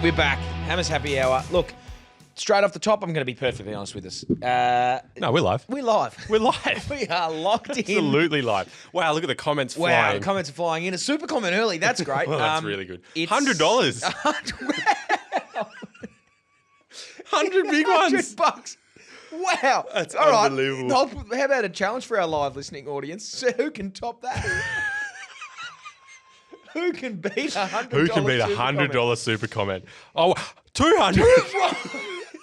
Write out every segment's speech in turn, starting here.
We're back. Hammer's Happy Hour. Look, straight off the top, I'm going to be perfectly honest with us. No, we're live. We're live. We're live. We are locked in. Absolutely live. Wow, look at the comments Wow, flying. the comments are flying in. A super comment early. That's great. Well, that's really good. It's $100. 100 big ones. $100. Wow. That's all right. unbelievable. How about a challenge for our live listening audience? So who can top that? Who can beat $100? Who can beat a $100 super comment? Oh, 200.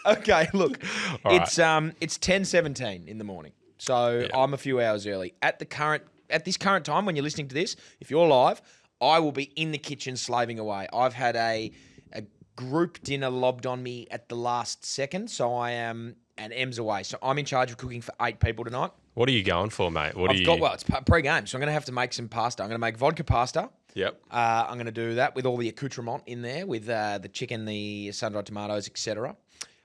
Okay, look, All it's 10:17 in the morning, so I'm a few hours early. At this current time, when you're listening to this, if you're live, I will be in the kitchen slaving away. I've had a group dinner lobbed on me at the last second, so I am and Em's away. So I'm in charge of cooking for 8 people tonight. What are you going for, mate? It's pre-game, so I'm going to have to make some pasta. I'm going to make vodka pasta. Yep. I'm going to do that with all the accoutrement in there, with the chicken, the sun-dried tomatoes, etc.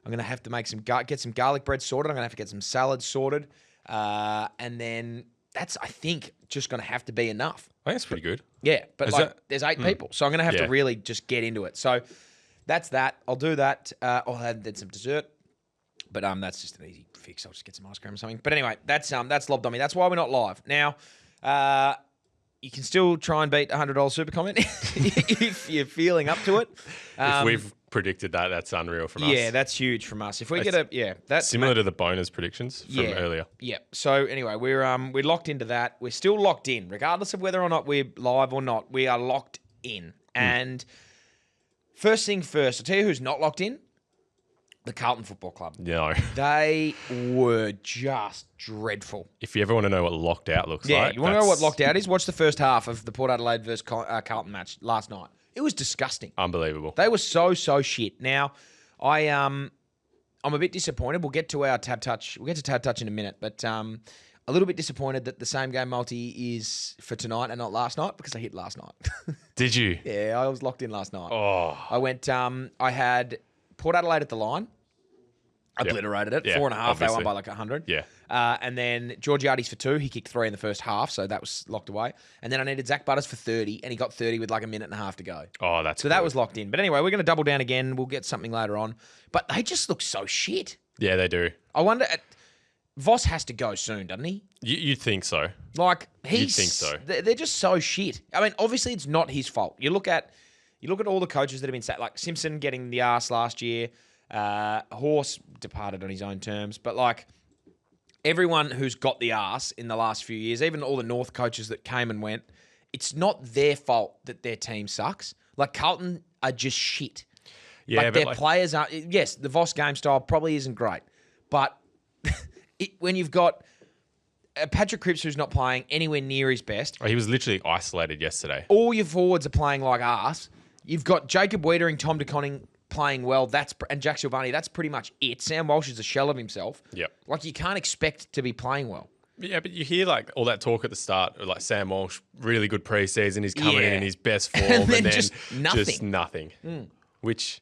I'm going to have to make get some garlic bread sorted. I'm going to have to get some salad sorted. And then that's, I think, just going to have to be enough. I think it's pretty good. Yeah, but there's 8 people. So I'm going to have to really just get into it. So that's that. I'll do that. I'll add then some dessert. But that's just an easy fix. I'll just get some ice cream or something. But anyway, that's lobbed on me. That's why we're not live. Now, you can still try and beat $100 super comment if you're feeling up to it. If we've predicted that, that's unreal from us. Yeah, that's huge from us. If we that's similar to the bonus predictions from earlier. Yeah. So anyway, we're locked into that. We're still locked in, regardless of whether or not we're live or not. We are locked in. And first thing first, I'll tell you who's not locked in. The Carlton Football Club. No. They were just dreadful. If you ever want to know what locked out looks like. Yeah, you want to know what locked out is? Watch the first half of the Port Adelaide versus Carlton match last night. It was disgusting. Unbelievable. They were so shit. Now, I'm a bit disappointed. We'll get to our TABtouch. We'll get to TABtouch in a minute, but a little bit disappointed that the same game multi is for tonight and not last night because I hit last night. Did you? Yeah, I was locked in last night. Oh. I went. I had Port Adelaide at the line. Obliterated it. 4.5. Obviously. They won by like 100. Yeah. And then Georgiades for 2. He kicked 3 in the first half, so that was locked away. And then I needed Zach Butters for 30, and he got 30 with like a minute and a half to go. Oh, that's so good. that was locked in. But anyway, we're going to double down again. We'll get something later on. But they just look so shit. Yeah, they do. I wonder. Voss has to go soon, doesn't he? You'd think so. Like You'd think so. They're just so shit. I mean, obviously it's not his fault. You look at all the coaches that have been sacked, like Simpson getting the arse last year. Horse departed on his own terms, but like everyone who's got the arse in the last few years, even all the North coaches that came and went, it's not their fault that their team sucks. Like Carlton are just shit. Yeah, like but their players are. Yes, the Voss game style probably isn't great, but when you've got Patrick Cripps who's not playing anywhere near his best, he was literally isolated yesterday. all your forwards are playing like arse. You've got Jacob Wiedering, Tom DeConning playing well, and Jack Silvani, that's pretty much it. Sam Walsh is a shell of himself. Yep. Like, you can't expect to be playing well. Yeah, but you hear like all that talk at the start, like Sam Walsh, really good preseason, he's coming in his best form, and then just nothing. Which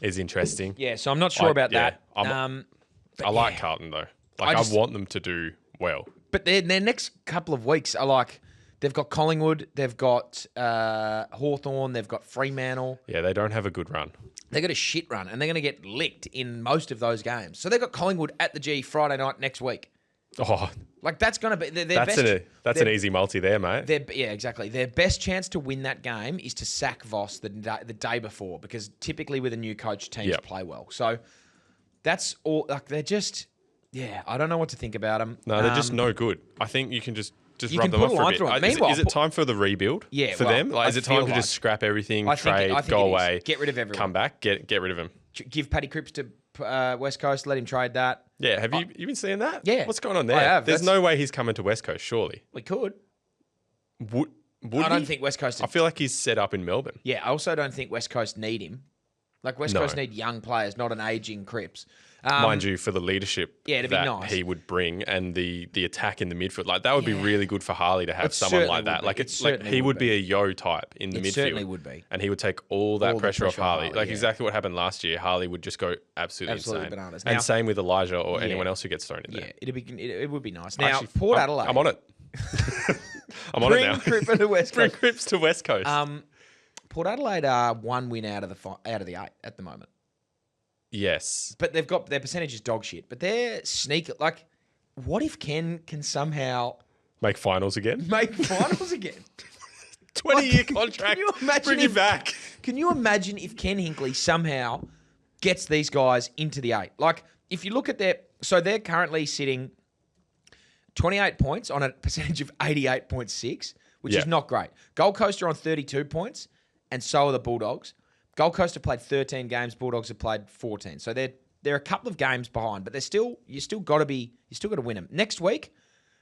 is interesting. Yeah, so I'm not sure about that. I like Carlton though. Like I want them to do well. But their next couple of weeks are like, they've got Collingwood, they've got Hawthorn, they've got Fremantle. Yeah, they don't have a good run. They got a shit run, and they're going to get licked in most of those games. So they've got Collingwood at the G Friday night next week. Oh, like that's going to be their that's best. That's an easy multi there, mate. Yeah, exactly. Their best chance to win that game is to sack Voss the day before, because typically with a new coach, teams play well. So that's all. Like they're just, I don't know what to think about them. No, they're just no good. I think you can just you rub can them put off a for a line bit. through 'em. Is it time for the rebuild for them? Like, is it time to just scrap everything, trade, go away, get rid of everyone, come back, get rid of him? Give Paddy Cripps to West Coast, let him trade that. Yeah, have you been seeing that? Yeah. What's going on there? I have. There's no way he's coming to West Coast, surely. We could. Would I don't think West Coast... I feel like he's set up in Melbourne. Yeah, I also don't think West Coast need him. Like, West Coast need young players, not an ageing Cripps. Mind you, for the leadership it'd be nice. he would bring and the attack in the midfield, like that would be really good for Harley to have someone like that. Like he would be a yo type in the midfield. Certainly would be, and he would take all that pressure off Harley. Like yeah. exactly what happened last year. Harley would just go absolutely insane. Bananas. And same with Elijah or anyone else who gets thrown in there. Yeah, it would be nice. Now, actually, Port Adelaide, I'm on it. I'm on it now. Bring Cripps to West Coast. Bring Cripps to West Coast. Port Adelaide are one win out of the 8 at the moment. Yes. But they've got their percentage is dog shit. But they're sneaky. Like, what if Ken can somehow make finals again? 20-year contract. Can you imagine bring him back? Can you imagine if Ken Hinkley somehow gets these guys into the 8? Like, if you look at they're currently sitting 28 points on a percentage of 88.6, which is not great. Gold Coast are on 32 points, and so are the Bulldogs. Gold Coast have played 13 games. Bulldogs have played 14. So they're a couple of games behind, but you still got to win them. Next week,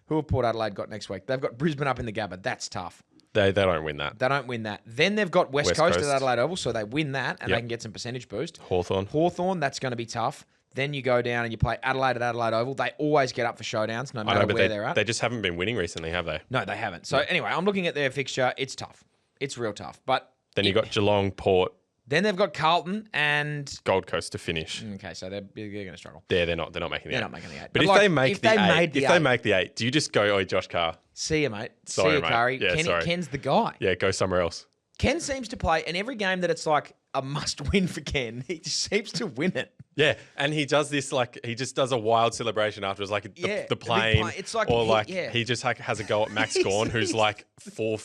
who have Port Adelaide got next week? They've got Brisbane up in the Gabba. That's tough. They don't win that. They don't win that. Then they've got West Coast at Adelaide Oval, so they win that, and they can get some percentage boost. Hawthorn, that's going to be tough. Then you go down and you play Adelaide at Adelaide Oval. They always get up for showdowns, no matter where they're at. They just haven't been winning recently, have they? No, they haven't. So anyway, I'm looking at their fixture. It's tough. It's real tough. But then you got Geelong, Port. Then they've got Carlton and Gold Coast to finish. Okay, so they're going to struggle. They're not making the 8. They're not making the 8. But if they make the 8, do you just go, "Oh, Josh Carr, see you, mate. Sorry, see you, mate. Curry. Yeah, Ken's the guy. Yeah, go somewhere else." Ken seems to play, and every game that it's like a must-win for Ken, he just seems to win it. Yeah, and he does this he just does a wild celebration afterwards, like the plane, it's like, or he just has a go at Max Gawn, who's like 4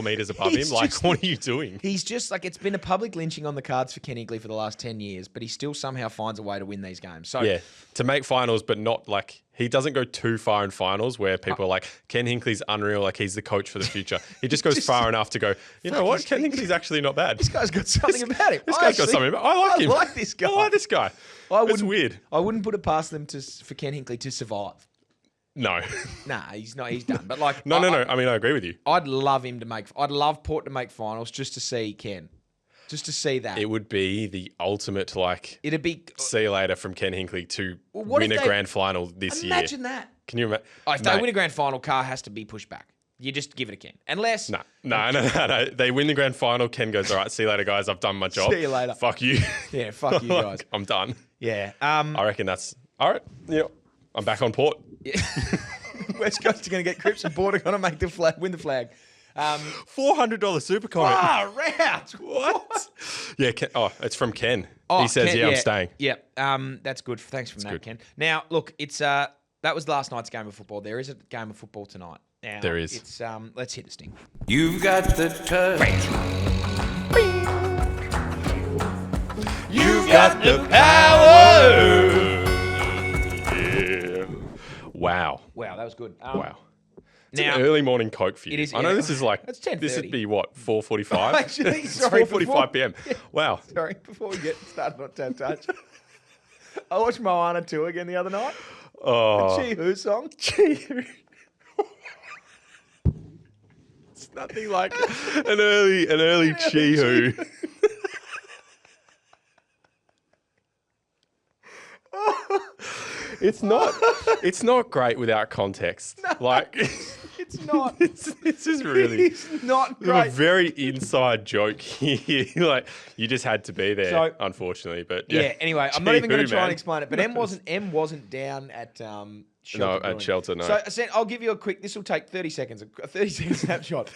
meters above him. Like, what are you doing? He's just like, it's been a public lynching on the cards for Ken Hinkley for the last 10 years, but he still somehow finds a way to win these games. So yeah, to make finals, but not like. He doesn't go too far in finals where people are like, Ken Hinkley's unreal, like he's the coach for the future. He just goes far enough to go, you know what, Ken Hinkley's actually not bad. This guy's got something about him. This guy's got something about him. I like him. I like this guy. I like this guy. It's weird. I wouldn't put it past them for Ken Hinkley to survive. No. Nah, he's not. He's done. But like, no. I mean, I agree with you. I'd love Port to make finals just to see Ken. Just to see that. It would be the ultimate, it'd be see you later from Ken Hinkley to win a grand final this year. Imagine that. Can you imagine? If they win a grand final, Carr has to be pushed back. You just give it a Ken. Unless... No. They win the grand final. Ken goes, all right, see you later, guys. I've done my job. See you later. Fuck you. Yeah, fuck you guys. I'm done. Yeah. I reckon that's... All right. Yeah. I'm back on Port. Yeah. West Coast are going to get Cripps and Port are going to win the flag. $400 super comment. Out. What? Yeah. It's from Ken. Oh, he says, Ken, I'm staying. Yeah. That's good. Thanks for that, Ken. Now, look, it's that was last night's game of football. There is a game of football tonight. Now, there is. It's let's hit the sting. You've got the touch. You've got the power. Yeah. Wow, that was good. Wow. It's an early morning Coke for you. It is. I know this is like... It's 10:30. This would be what, 4:45? Actually, it's sorry. 4:45 p.m. Yeah. Wow. Sorry, before we get started on TABtouch, I watched Moana 2 again the other night. Oh. The Chi-Hu song. Chi-Hu. It's nothing like an early Chi-Hu. It's not great without context. No, like it's not. This is really it's not great. A very inside joke here. Like you just had to be there, unfortunately. But yeah. Anyway, I'm not even going to try and explain it. But M wasn't down at Shelter. At Shelter. No. So I'll give you a quick. This will take 30 seconds. A 30-second snapshot.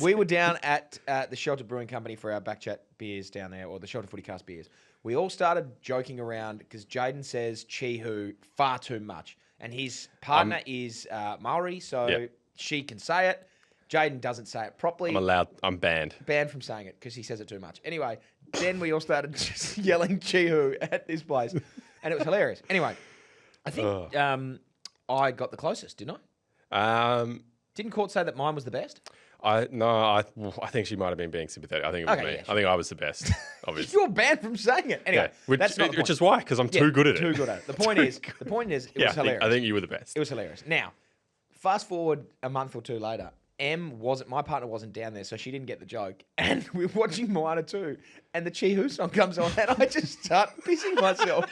We were down at the Shelter Brewing Company for our BackChat beers down there, or the Shelter Footy Cast beers. We all started joking around because Jaiden says Chi-Hu far too much. And his partner is Maori, so she can say it. Jaiden doesn't say it properly. I'm banned. Banned from saying it because he says it too much. Anyway, then we all started just yelling Chi-Hu at this place. And it was hilarious. Anyway, I think I got the closest, didn't I? Didn't Court say that mine was the best? I think she might have been being sympathetic. I think it was me. Yeah, sure. I think I was the best, obviously. You're banned from saying it. Anyway, which is why, because I'm too good at it. Too good at it. The point is, it was hilarious. I think you were the best. It was hilarious. Now, fast forward a month or two later, my partner wasn't down there, so she didn't get the joke. And we're watching Moana 2, and the Chi-Hu song comes on, and I just start pissing myself.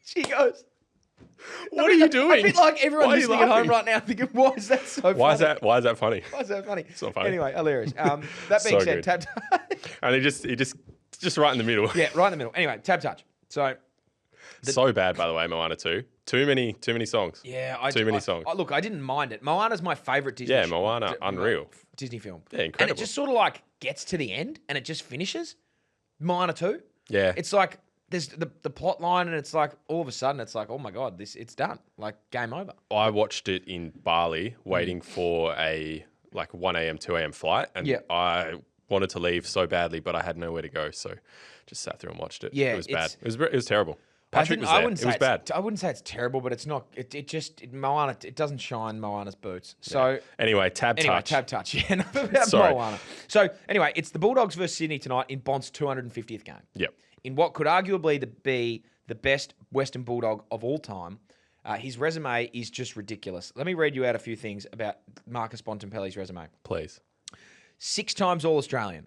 She goes... What are you doing? A bit like everyone listening at home right now thinking, why is that so funny? Why is that funny? Why is that funny? It's not funny. Anyway, hilarious. That being said, TABtouch. And he just right in the middle. Yeah, right in the middle. Anyway, TABtouch. So bad, by the way, Moana 2. Too many songs. Yeah, too many songs. Look, I didn't mind it. Moana's my favourite Disney. Yeah, Moana, unreal. Disney film. Yeah, incredible. And it just sort of like gets to the end and it just finishes. Moana 2. Yeah. It's like there's the plot line and it's like all of a sudden it's like, oh my God, it's done. Like game over. I watched it in Bali waiting for a 1 a.m., 2 a.m. flight. And I wanted to leave so badly, but I had nowhere to go. So just sat through and watched it. Yeah, it was bad. It was terrible. Patrick was there. It was bad. I wouldn't say it's terrible, but it's not. Moana. It doesn't shine Moana's boots. So anyway, TABtouch. Yeah, enough about Sorry. Moana. So anyway, it's the Bulldogs versus Sydney tonight in Bont's 250th game. Yep. In what could arguably be the best Western Bulldog of all time. His resume is just ridiculous. Let me read you out a few things about Marcus Bontempelli's resume. Please. 6 times All-Australian.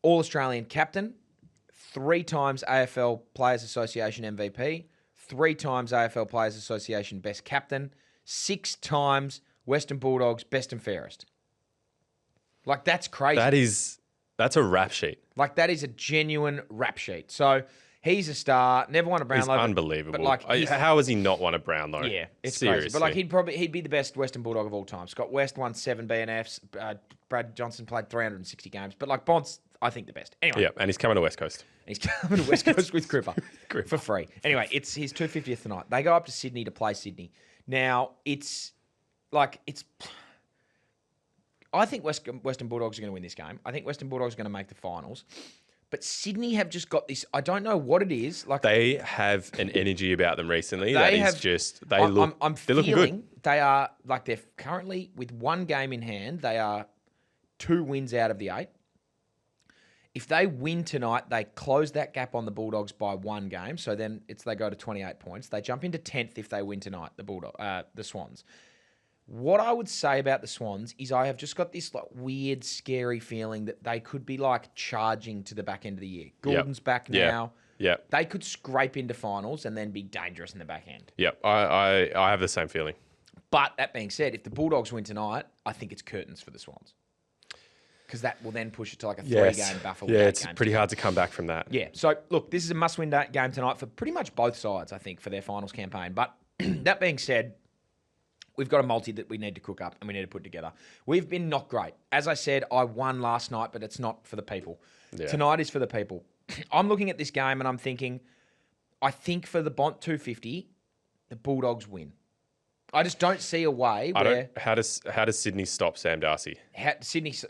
All-Australian captain. 3 times AFL Players Association MVP, 3 times AFL Players Association best captain, 6 times Western Bulldogs best and fairest. Like, that's crazy. That's a rap sheet. Like, that is a genuine rap sheet. So he's a star. Never won a Brownlow. He's unbelievable. But like, how has he not won a Brownlow? Yeah, it's seriously. crazy. But like, he'd be the best Western Bulldog of all time. Scott West won 7 BNFs. Brad Johnson played 360 games. But like, Bont's, I think, the best. Anyway. Yeah, and he's coming to West Coast. He's coming to West Coast with Cripper for free. Anyway, it's his 250th tonight. They go up to Sydney to play Sydney. Now, I think Western Bulldogs are going to win this game. I think Western Bulldogs are going to make the finals. But Sydney have just got this. I don't know what it is. Like, they have an energy about them recently I'm they're looking good. They are like they're currently with 1 game in hand. They are 2 wins out of the 8. If they win tonight, they close that gap on the Bulldogs by 1 game. So then they go to 28 points. They jump into 10th if they win tonight. The Swans. What I would say about the Swans is I have just got this like weird, scary feeling that they could be like charging to the back end of the year. Gordon's back now. Yeah. They could scrape into finals and then be dangerous in the back end. Yep. I have the same feeling. But that being said, if the Bulldogs win tonight, I think it's curtains for the Swans. Because that will then push it to like a 3-game buffer. Yeah, it's pretty hard to come back from that. Yeah. So, look, this is a must-win game tonight for pretty much both sides, I think, for their finals campaign. But that being said, we've got a multi that we need to cook up and we need to put together. We've been not great. As I said, I won last night, but it's not for the people. Yeah. Tonight is for the people. I'm looking at this game and I'm thinking, I think for the Bont 250, the Bulldogs win. I just don't see a way where... How does Sydney stop Sam Darcy?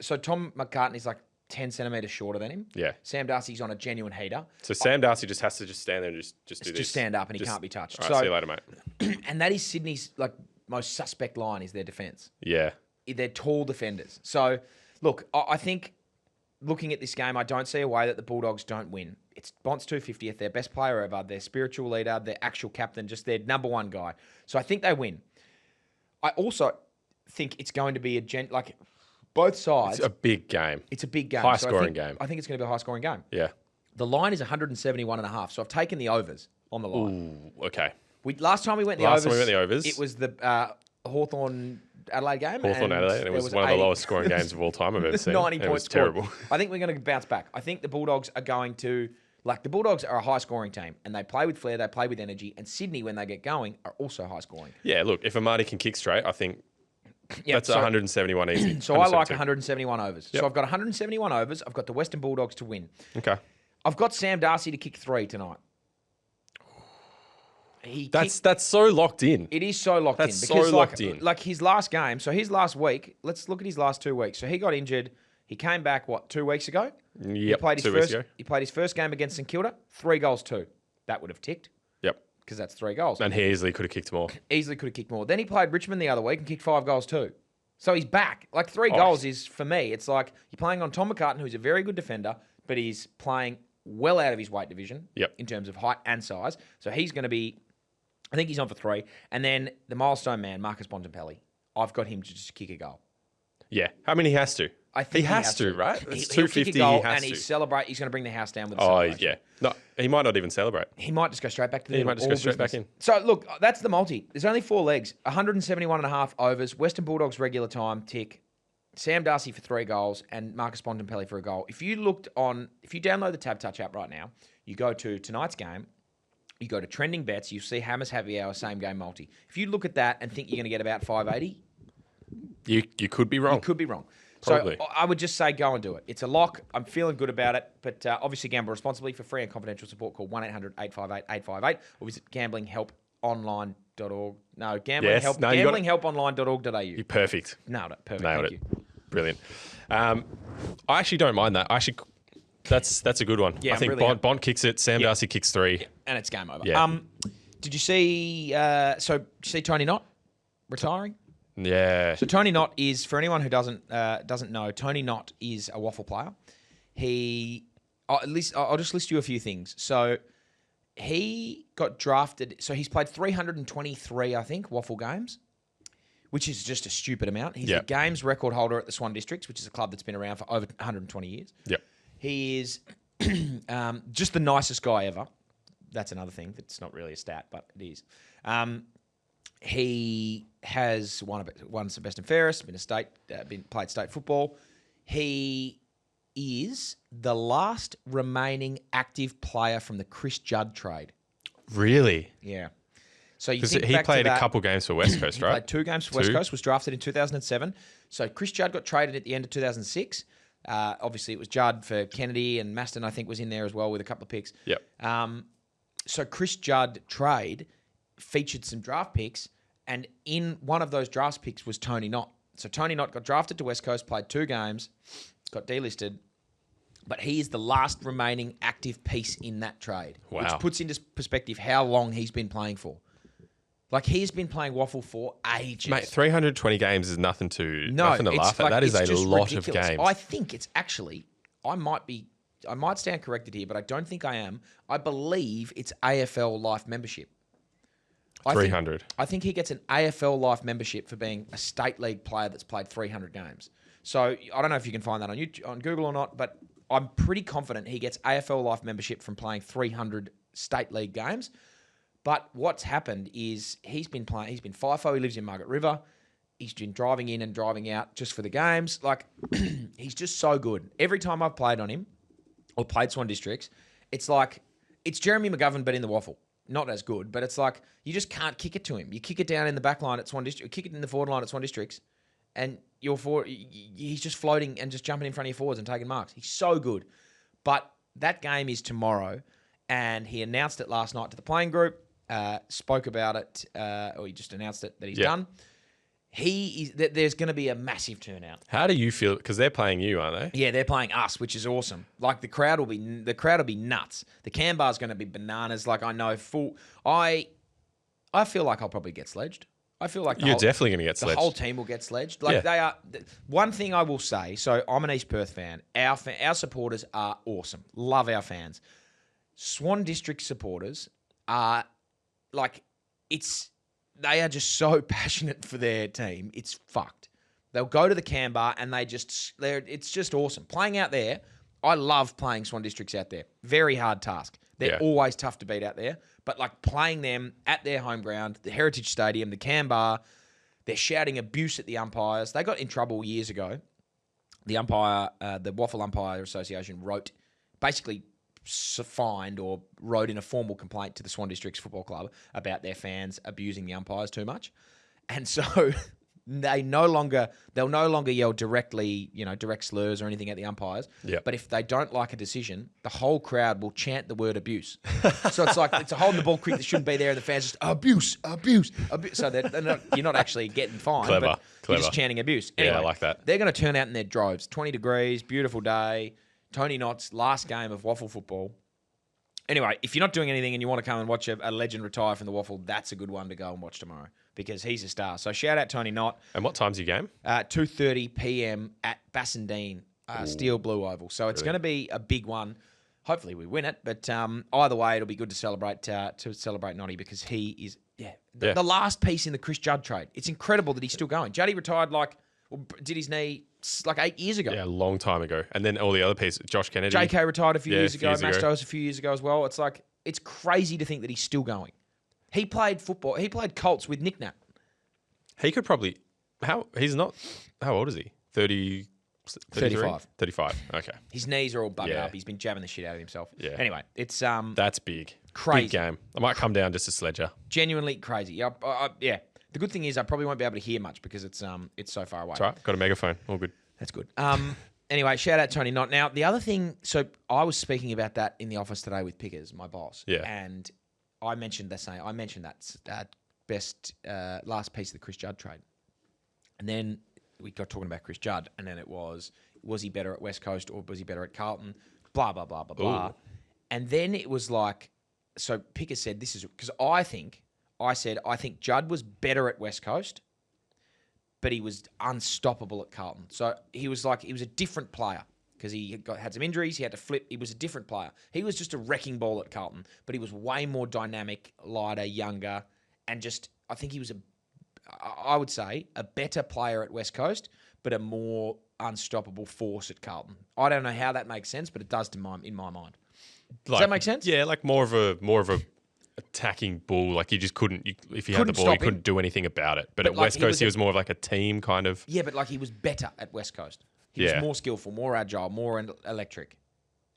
So Tom McCartney's like 10 centimetres shorter than him. Yeah. Sam Darcy's on a genuine heater. So Sam Darcy just has to stand there and just do this. Just stand up and he can't be touched. All right, see you later, mate. And that is Sydney's like most suspect line is their defence. Yeah. They're tall defenders. So, look, I think looking at this game, I don't see a way that the Bulldogs don't win. It's Bont's 250th, their best player ever, their spiritual leader, their actual captain, just their number 1 guy. So I think they win. I also think it's going to be both sides. It's a big game. It's a big game. High-scoring game. I think it's going to be a high-scoring game. Yeah. The line is 171.5, so I've taken the overs on the line. Ooh, okay. Last time we went the overs, it was the Hawthorn Adelaide game. Hawthorn Adelaide, and it was one of the lowest scoring games of all time I've ever seen. 90 points. It was terrible. I think we're going to bounce back. I think the Bulldogs are going to... the Bulldogs are a high-scoring team, and they play with flair, they play with energy, and Sydney, when they get going, are also high-scoring. Yeah, look, if Amadi can kick straight, I think that's 171 easy. So I like 171 overs. Yep. So I've got 171 overs. I've got the Western Bulldogs to win. Okay. I've got Sam Darcy to kick 3 tonight. That's so locked in. It is so locked in. That's so locked in. Like his last game, so his last week, let's look at his last 2 weeks. So he got injured. He came back, 2 weeks ago? Yep, he played 2 weeks ago. He played his first game against St Kilda, 3 goals, 2. That would have ticked. Yep. Because that's 3 goals. And he easily could have kicked more. Easily could have kicked more. Then he played Richmond the other week and kicked 5 goals, 2. So he's back. 3 goals is, for me, it's like you're playing on Tom McCartan, who's a very good defender, but he's playing well out of his weight division in terms of height and size. So he's going to be, I think he's on for 3. And then the milestone man, Marcus Bontempelli, I've got him to just kick a goal. Yeah. How many he has to? I think he has to, right? It's 250. He has and he celebrate. He's going to bring the house down with a celebration. Yeah. No, he might not even celebrate. He might just go straight back to the He might just go straight back in. So look, that's the multi. There's only 4 legs. 171.5 overs. Western Bulldogs regular time tick. Sam Darcy for 3 goals and Marcus Bontempelli for a goal. If you download the TABtouch app right now, you go to tonight's game. You go to trending bets, you see Hammers Happy Hour same game multi. If you look at that and think you're going to get about 580, you could be wrong. You could be wrong. Probably. So I would just say go and do it. It's a lock. I'm feeling good about it, but obviously gamble responsibly. For free and confidential support, call 1-800-858-858 or visit gamblinghelponline.org. No, gamblinghelponline.org.au. You're perfect. Nailed it. Perfect. Nailed Thank it. you. Brilliant. I actually don't mind that. That's a good one. Yeah, I think really Bond kicks it. Sam Darcy kicks 3. Yeah, and it's game over. Yeah. Did you see? Did you see Tony Knott retiring? Yeah. So Tony Knott is, for anyone who doesn't know, Tony Knott is a waffle player. I'll just list you a few things. So he got drafted. So he's played 323, I think, waffle games, which is just a stupid amount. He's the games record holder at the Swan Districts, which is a club that's been around for over 120 years. Yep. He is just the nicest guy ever. That's another thing. That's not really a stat, but it is. He has won some best and fairest, played state football. He is the last remaining active player from the Chris Judd trade. Really? Yeah. So you Because think he back played to that, a couple games for West Coast, right? He played 2 games for West Coast, was drafted in 2007. So Chris Judd got traded at the end of 2006. Obviously, it was Judd for Kennedy, and Maston, I think, was in there as well with a couple of picks. Yep. So Chris Judd trade featured some draft picks, and in one of those draft picks was Tony Knott. So Tony Knott got drafted to West Coast, played 2 games, got delisted, but he is the last remaining active piece in that trade, which puts into perspective how long he's been playing for. Like, he's been playing waffle for ages. Mate, 320 games is nothing to laugh at. Like, That is a lot ridiculous. of games. I think it's actually, I might stand corrected here, but I don't think I am. I believe it's AFL life membership. 300. I think he gets an AFL life membership for being a state league player that's played 300 games. So I don't know if you can find that on YouTube, on Google or not, but I'm pretty confident he gets AFL life membership from playing 300 state league games. But what's happened is he's been FIFO. He lives in Margaret River. He's been driving in and driving out just for the games. Like, he's just so good. Every time I've played on him or played Swan Districts, it's like it's Jeremy McGovern but in the waffle. Not as good, but it's like you just can't kick it to him. You kick it down in the back line at Swan District, kick it in the forward line at Swan Districts, and he's just floating and just jumping in front of your forwards and taking marks. He's so good. But that game is tomorrow, and he announced it last night to the playing group, spoke about it, or he just announced it that he's done. There's going to be a massive turnout. How do you feel? Because they're playing you, aren't they? Yeah, they're playing us, which is awesome. Like, the crowd will be nuts. The can bar's going to be bananas. Like, I know I feel like I'll probably get sledged. I feel like you're definitely going to get sledged. The whole team will get sledged. Like, they are. One thing I will say. So I'm an East Perth fan. Our supporters are awesome. Love our fans. Swan District supporters are like They are just so passionate for their team. It's fucked. They'll go to the can bar and it's just awesome. Playing out there, I love playing Swan Districts out there. Very hard task. They're always tough to beat out there. But like playing them at their home ground, the Heritage Stadium, the can bar, they're shouting abuse at the umpires. They got in trouble years ago. The Waffle Umpire Association basically fined or wrote in a formal complaint to the Swan Districts Football Club about their fans abusing the umpires too much. And so they'll no longer yell directly, direct slurs or anything at the umpires. Yep. But if they don't like a decision, the whole crowd will chant the word abuse. So it's like, it's a holding the ball quick that shouldn't be there, and the fans just abuse. So you're not actually getting fined, but you're just chanting abuse. Anyway, I like that. They're going to turn out in their droves. 20 degrees, beautiful day. Tony Knott's last game of waffle football. Anyway, if you're not doing anything and you want to come and watch a legend retire from the waffle, that's a good one to go and watch tomorrow because he's a star. So shout out Tony Knott. And what time's your game? 2:30 p.m. at Bassendean, Steel Blue Oval. So it's going to be a big one. Hopefully we win it, but either way, it'll be good to celebrate Notty because he is the last piece in the Chris Judd trade. It's incredible that he's still going. Juddy retired did his knee like 8 years ago. Yeah, a long time ago. And then all the other pieces, Josh Kennedy. JK retired a few years ago. Mastos a few years ago as well. It's like, it's crazy to think that he's still going. He played football. He played Colts with Nick Nat. He could probably, how old is he? 30, 35. 35. Okay. His knees are all buggered Yeah. up. He's been jabbing the shit out of himself. Yeah. Anyway, it's That's big. crazy. Big game. I might come down just to sledger. Genuinely crazy. Yeah. The good thing is I probably won't be able to hear much because it's so far away. That's right. Got a megaphone. All good. That's good. Anyway, shout out Tony Knott. Now, the other thing, so I was speaking about that in the office today with Pickers, my boss. Yeah. And I mentioned that best last piece of the Chris Judd trade. And then we got talking about Chris Judd, and then it was he better at West Coast or was he better at Carlton? Blah, blah, blah, blah, blah. And then it was like, so Pickers said this is, because I think Judd was better at West Coast, but he was unstoppable at Carlton. So he was a different player because he had some injuries. He had to flip. He was a different player. He was just a wrecking ball at Carlton, but he was way more dynamic, lighter, younger, and just, I think he was I would say, a better player at West Coast, but a more unstoppable force at Carlton. I don't know how that makes sense, but it does in my mind. Does that make sense? Yeah, like more of a attacking bull. Like you just couldn't. If you had the ball, you couldn't do anything about it. But at West Coast, he was more of like a team kind of. Yeah, but like he was better at West Coast. He was more skillful, more agile, more electric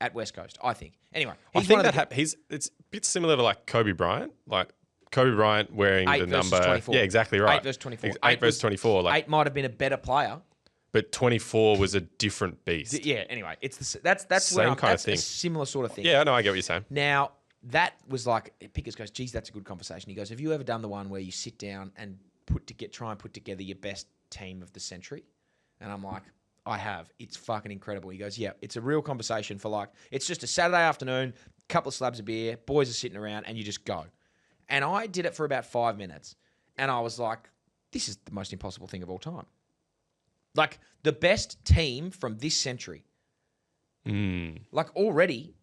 at West Coast, I think. Anyway, I think it's a bit similar to like Kobe Bryant. Like Kobe Bryant wearing the number. 24. Yeah, exactly right. 8 versus 24. 8 versus 24. Like 8 might have been a better player. But 24 was a different beast. Yeah, anyway, that's Same kind of thing. A similar sort of thing. Yeah, no, I get what you're saying. Now, that was like, Pickers goes, geez, that's a good conversation. He goes, have you ever done the one where you sit down and try and put together your best team of the century? And I'm like, I have. It's fucking incredible. He goes, yeah, it's a real conversation for like, it's just a Saturday afternoon, couple of slabs of beer, boys are sitting around, and you just go. And I did it for about 5 minutes, and I was like, this is the most impossible thing of all time. Like, the best team from this century. Like, already,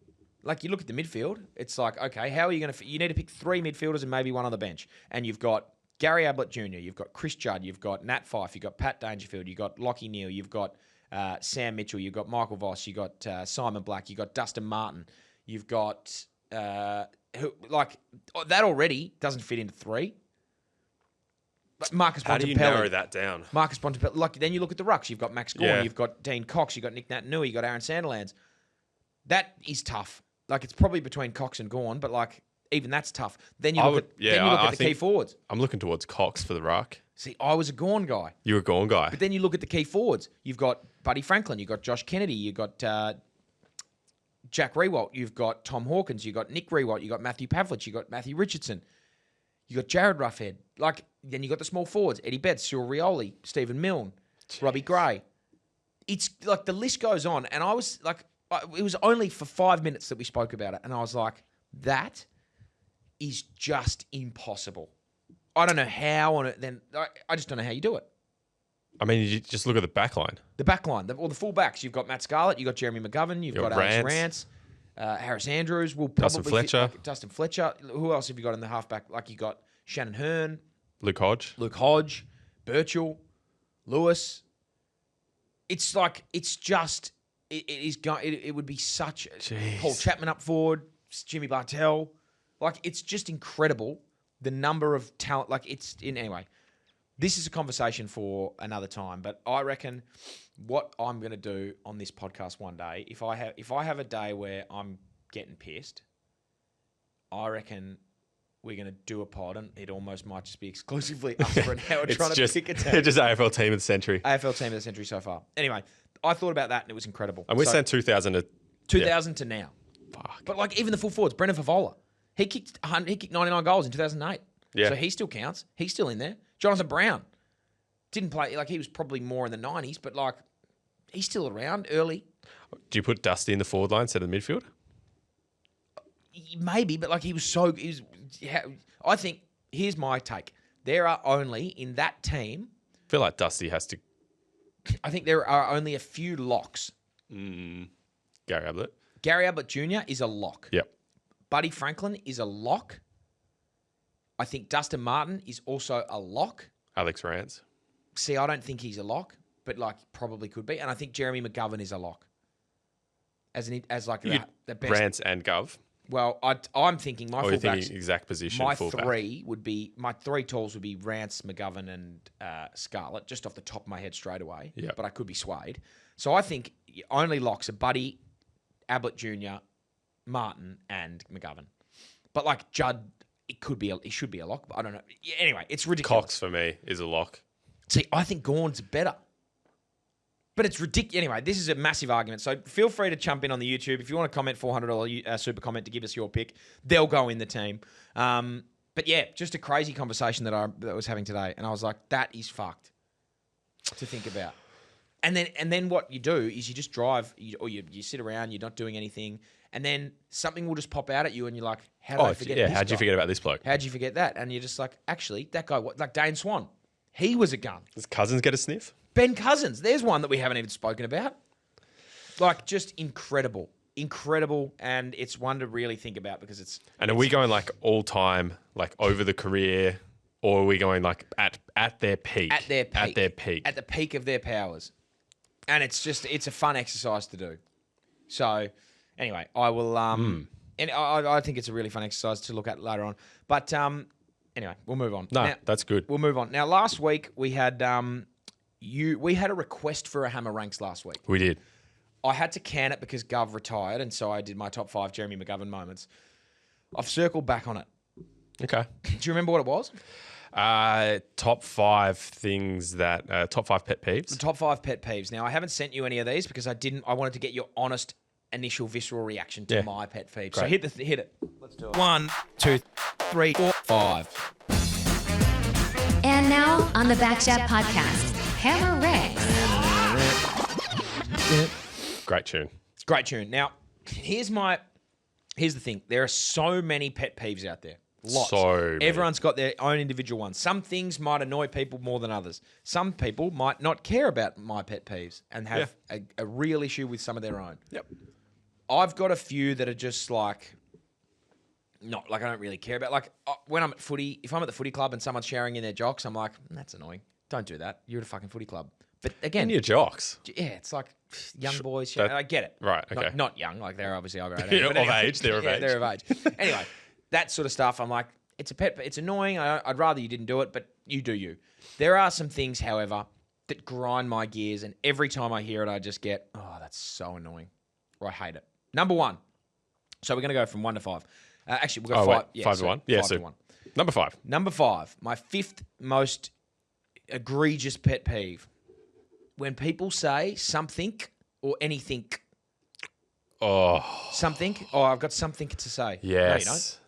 like, you look at the midfield, it's like, okay, how are you going to... You need to pick 3 midfielders and maybe one on the bench. And you've got Gary Ablett Jr., you've got Chris Judd, you've got Nat Fyfe, you've got Pat Dangerfield, you've got Lachie Neale, you've got Sam Mitchell, you've got Michael Voss, you've got Simon Black, you've got Dustin Martin, you've got... that already doesn't fit into 3. But Marcus Bontempelli. How do you narrow that down? Marcus Bontempelli. Like, then you look at the rucks. You've got Max Gawn. You've got Dean Cox. You've got Nick Naitanui. You've got Aaron Sandilands. That is tough. Like, it's probably between Cox and Gawn, but like, even that's tough. Then you look at the key forwards. I'm looking towards Cox for the ruck. See, I was a Gawn guy. You're a Gawn guy. But then you look at the key forwards. You've got Buddy Franklin. You've got Josh Kennedy. You've got Jack Rewalt. You've got Tom Hawkins. You've got Nick Rewalt. You've got Matthew Pavlich. You've got Matthew Richardson. You got Jared Ruffhead. Like, then you got the small forwards: Eddie Betts, Cyril Rioli, Stephen Milne, Robbie Gray. It's like the list goes on, and I was like, it was only for 5 minutes that we spoke about it, and I was like, that is just impossible. I don't know how on it. Then I just don't know how you do it. I mean, you just look at the back line. The back line, all the full backs. You've got Matt Scarlett, you've got Jeremy McGovern, you've got Alex Rance. Harris Andrews will probably Dustin Fletcher. Who else have you got in the halfback? Like, you got Shannon Hearn, Luke Hodge, Birchall, Lewis. It's like, it's just, it would be such Paul Chapman up forward, Jimmy Bartell. Like, it's just incredible the number of talent. Like, anyway. This is a conversation for another time, but I reckon what I'm going to do on this podcast one day, if I have a day where I'm getting pissed, I reckon we're going to do a pod, and it almost might just be exclusively us for an hour trying to pick a team. It's just AFL team of the century. AFL team of the century so far. Anyway, I thought about that, and it was incredible. And we're saying 2000 to... 2000 to now. Fuck. But like, even the full forwards, Brendan Favola, he kicked 99 goals in 2008. Yeah. So he still counts. He's still in there. Jonathan Brown didn't play, like, he was probably more in the 90s, but like, he's still around early. Do you put Dusty in the forward line instead of the midfield? Maybe, but like, I think, here's my take. There are only, in that team, I feel like Dusty has to... I think there are only a few locks. Gary Ablett. Gary Ablett Jr. is a lock. Yep. Buddy Franklin is a lock. I think Dustin Martin is also a lock. Alex Rance. See, I don't think he's a lock, but like, probably could be. And I think Jeremy McGovern is a lock. As the best. Rance and Gov. Well, I'm thinking my Or you're fullbacks. thinking exact position My fullback. my three talls would be Rance, McGovern, and Scarlett, just off the top of my head straight away. Yep. But I could be swayed. So I think only locks are Buddy, Ablett Jr., Martin, and McGovern. But like Judd, it should be a lock. But I don't know. Yeah, anyway, it's ridiculous. Cox for me is a lock. See, I think Gawn's better. But it's ridiculous. Anyway, this is a massive argument. So feel free to jump in on the YouTube. If you want to comment, $400 super comment to give us your pick. They'll go in the team. But yeah, just a crazy conversation that I was having today. And I was like, that is fucked to think about. And then what you do is you just drive, or you sit around, you're not doing anything. And then something will just pop out at you and you're like, how did I forget this how'd you guy? forget about this bloke? How'd you forget that? And you're just like, actually, that guy, like Dane Swan, he was a gun. Does Cousins get a sniff? Ben Cousins, there's one that we haven't even spoken about. Like, just incredible. Incredible, and it's one to really think about because it's... And are we going like all time, like over the career, or are we going like at their peak? At their peak. At their peak. At the peak of their powers. And it's a fun exercise to do. So, anyway, I will... And I think it's a really fun exercise to look at later on. But, anyway, we'll move on. No, now, that's good. We'll move on. Now, last week, we had... we had a request for a Hammer Ranks last week. We did. I had to can it because Gov retired, and so I did my top 5 Jeremy McGovern moments. I've circled back on it. Okay. Do you remember what it was? Top 5 things that... top 5 pet peeves. The top 5 pet peeves. Now, I haven't sent you any of these because I wanted to get your honest initial visceral reaction to my pet peeve. So hit it. Let's do it. 1, 2, 3, 4, 5. And now on the BackChat podcast, Hammer Ranks. Great tune. It's a great tune. Now, here's the thing. There are so many pet peeves out there. Lots. So many. Everyone's got their own individual ones. Some things might annoy people more than others. Some people might not care about my pet peeves and have a real issue with some of their own. Yep. I've got a few that are just like... Not like I don't really care about. Like when I'm at footy, if I'm at the footy club and someone's showering in their jocks, I'm like, that's annoying. Don't do that. You're at a fucking footy club. But again, And your jocks. yeah, it's like young boys. I get it. Right, okay. Not young. Like they're obviously over age. They're but of age. They're of age. They're of age. Anyway, that sort of stuff. I'm like, it's a pet. It's annoying. I'd rather you didn't do it, but you do you. There are some things, however, that grind my gears, and every time I hear it, I just get, oh, that's so annoying, or I hate it. Number 1. So we're going to go from 1 to 5. Actually, we've got 5. Wait, 5 to 1? Yeah, 5 so to 1. Number 5. Number 5, my 5th most egregious pet peeve. When people say something or anything. Oh. Something. Oh, I've got something to say. Yes. No, you don't.